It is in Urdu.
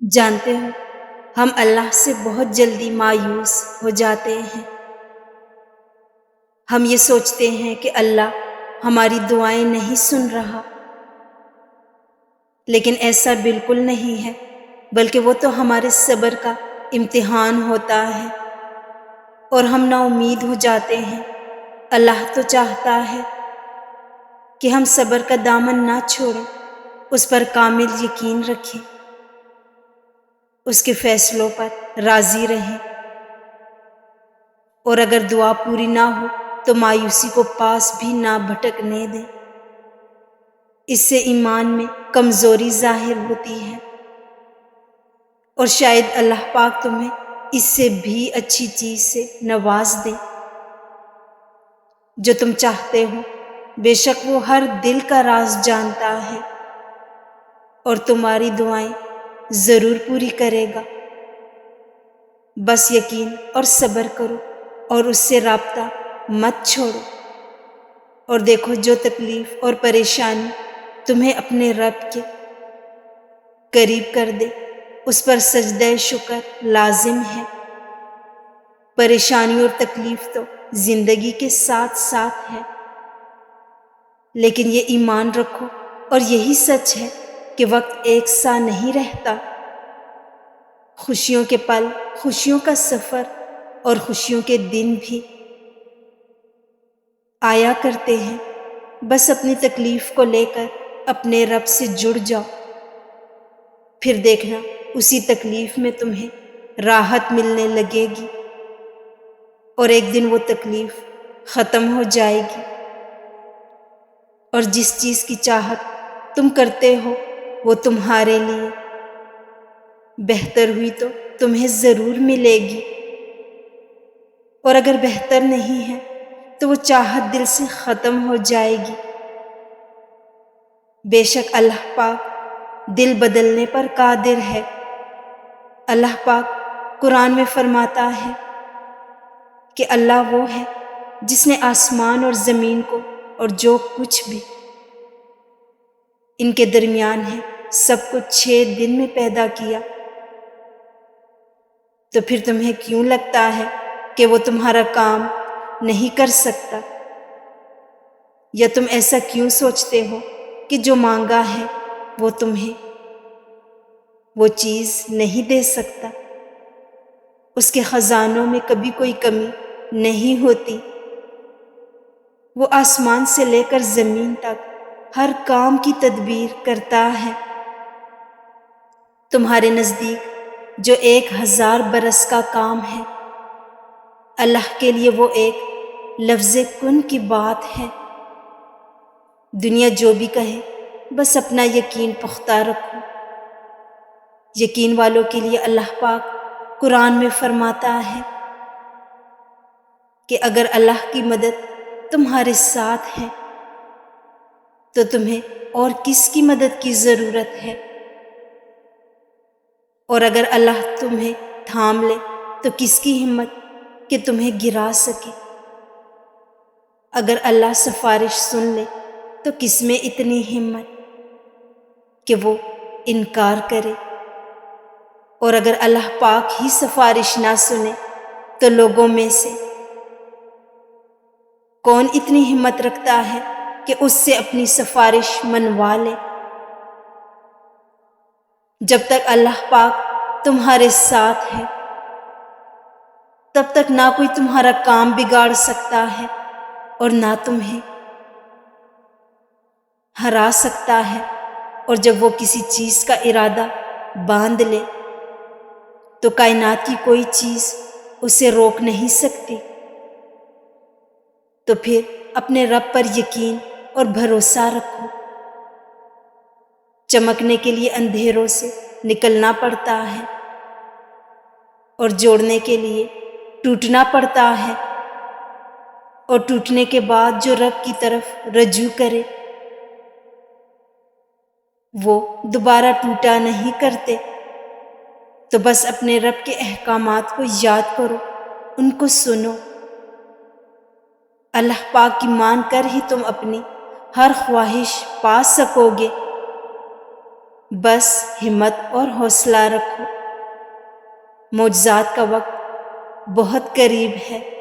جانتے ہو، ہم اللہ سے بہت جلدی مایوس ہو جاتے ہیں۔ ہم یہ سوچتے ہیں کہ اللہ ہماری دعائیں نہیں سن رہا، لیکن ایسا بالکل نہیں ہے، بلکہ وہ تو ہمارے صبر کا امتحان ہوتا ہے، اور ہم نا امید ہو جاتے ہیں۔ اللہ تو چاہتا ہے کہ ہم صبر کا دامن نہ چھوڑیں، اس پر کامل یقین رکھیں، اس کے فیصلوں پر راضی رہیں، اور اگر دعا پوری نہ ہو تو مایوسی کو پاس بھی نہ بھٹکنے دیں۔ اس سے ایمان میں کمزوری ظاہر ہوتی ہے، اور شاید اللہ پاک تمہیں اس سے بھی اچھی چیز سے نواز دے جو تم چاہتے ہو۔ بے شک وہ ہر دل کا راز جانتا ہے، اور تمہاری دعائیں ضرور پوری کرے گا۔ بس یقین اور صبر کرو، اور اس سے رابطہ مت چھوڑو، اور دیکھو جو تکلیف اور پریشانی تمہیں اپنے رب کے قریب کر دے، اس پر سجدہ شکر لازم ہے۔ پریشانی اور تکلیف تو زندگی کے ساتھ ساتھ ہے، لیکن یہ ایمان رکھو اور یہی سچ ہے کہ وقت ایک سا نہیں رہتا۔ خوشیوں کے پل، خوشیوں کا سفر اور خوشیوں کے دن بھی آیا کرتے ہیں۔ بس اپنی تکلیف کو لے کر اپنے رب سے جڑ جاؤ، پھر دیکھنا اسی تکلیف میں تمہیں راحت ملنے لگے گی، اور ایک دن وہ تکلیف ختم ہو جائے گی، اور جس چیز کی چاہت تم کرتے ہو وہ تمہارے لیے بہتر ہوئی تو تمہیں ضرور ملے گی، اور اگر بہتر نہیں ہے تو وہ چاہت دل سے ختم ہو جائے گی۔ بے شک اللہ پاک دل بدلنے پر قادر ہے۔ اللہ پاک قرآن میں فرماتا ہے کہ اللہ وہ ہے جس نے آسمان اور زمین کو اور جو کچھ بھی ان کے درمیان ہے سب کچھ 6 دن میں پیدا کیا۔ تو پھر تمہیں کیوں لگتا ہے کہ وہ تمہارا کام نہیں کر سکتا؟ یا تم ایسا کیوں سوچتے ہو کہ جو مانگا ہے وہ تمہیں وہ چیز نہیں دے سکتا؟ اس کے خزانوں میں کبھی کوئی کمی نہیں ہوتی۔ وہ آسمان سے لے کر زمین تک ہر کام کی تدبیر کرتا ہے۔ تمہارے نزدیک جو 1000 برس کا کام ہے، اللہ کے لیے وہ ایک لفظ کن کی بات ہے۔ دنیا جو بھی کہے بس اپنا یقین پختہ رکھو۔ یقین والوں کے لیے اللہ پاک قرآن میں فرماتا ہے کہ اگر اللہ کی مدد تمہارے ساتھ ہے تو تمہیں اور کس کی مدد کی ضرورت ہے؟ اور اگر اللہ تمہیں تھام لے تو کس کی ہمت کہ تمہیں گرا سکے؟ اگر اللہ سفارش سن لے تو کس میں اتنی ہمت کہ وہ انکار کرے؟ اور اگر اللہ پاک ہی سفارش نہ سنے تو لوگوں میں سے کون اتنی ہمت رکھتا ہے کہ اس سے اپنی سفارش منوا لے؟ جب تک اللہ پاک تمہارے ساتھ ہے تب تک نہ کوئی تمہارا کام بگاڑ سکتا ہے اور نہ تمہیں ہرا سکتا ہے، اور جب وہ کسی چیز کا ارادہ باندھ لے تو کائنات کی کوئی چیز اسے روک نہیں سکتی۔ تو پھر اپنے رب پر یقین اور بھروسہ رکھو۔ چمکنے کے لیے اندھیروں سے نکلنا پڑتا ہے، اور جوڑنے کے لیے ٹوٹنا پڑتا ہے، اور ٹوٹنے کے بعد جو رب کی طرف رجوع کرے وہ دوبارہ ٹوٹا نہیں کرتے۔ تو بس اپنے رب کے احکامات کو یاد کرو، ان کو سنو۔ اللہ پاک کی مان کر ہی تم اپنی ہر خواہش پا سکو گے۔ بس ہمت اور حوصلہ رکھو، معجزات کا وقت بہت قریب ہے۔